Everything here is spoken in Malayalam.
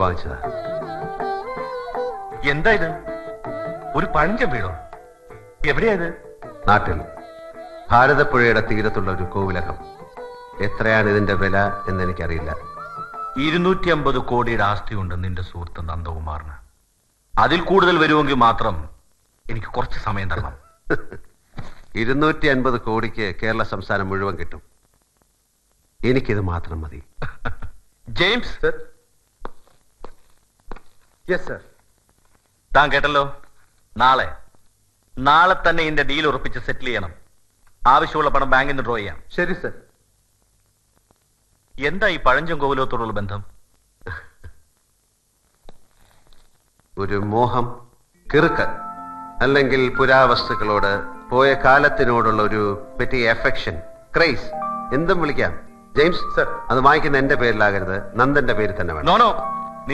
വാങ്ങിച്ചതാ. എന്താ ഇത്? ഒരു പഴഞ്ചൻ വീടോ? എവിടെയാ ഇത്? നാട്ടിൽ ഭാരതപ്പുഴയുടെ തീരത്തുള്ള ഒരു കോവിലകം. എത്രയാണ് ഇതിന്റെ വില എന്ന് എനിക്കറിയില്ല. 250 കോടിയുടെ ആസ്തിയുണ്ട് നിന്റെ സുഹൃത്ത് നന്ദകുമാറിന്. അതിൽ കൂടുതൽ വരുമെങ്കിൽ മാത്രം എനിക്ക് കുറച്ച് സമയം തരണം. 250 കോടിക്ക് കേരള സംസ്ഥാനം മുഴുവൻ കിട്ടും. എനിക്കിത് മാത്രം മതി. James sir. Yes sir. താൻ കേട്ടല്ലോ. നാളെ തന്നെ ഇതിന്റെ ഡീൽ ഉറപ്പിച്ച് സെറ്റിൽ ചെയ്യണം. ആവശ്യമുള്ള പണം ബാങ്കിൽ നിന്ന് ഡ്രോ ചെയ്യാം. ശരി സർ. എന്താ ഈ പഴഞ്ചൻ കോവിലത്തോടുള്ള ബന്ധം? ഒരു മോഹം, കിറുക്ക്, അല്ലെങ്കിൽ പുരാവസ്തുക്കളോട് പോയ കാലത്തിനോടുള്ള ഒരു പെറ്റി എഫെക്ഷൻ, ക്രേസ്, എന്തും വിളിക്കാം. James sir. അത് വാങ്ങിക്കുന്ന എന്റെ പേരിലാകരുത്, നന്ദന്റെ പേരിൽ തന്നെ വേണം. നോ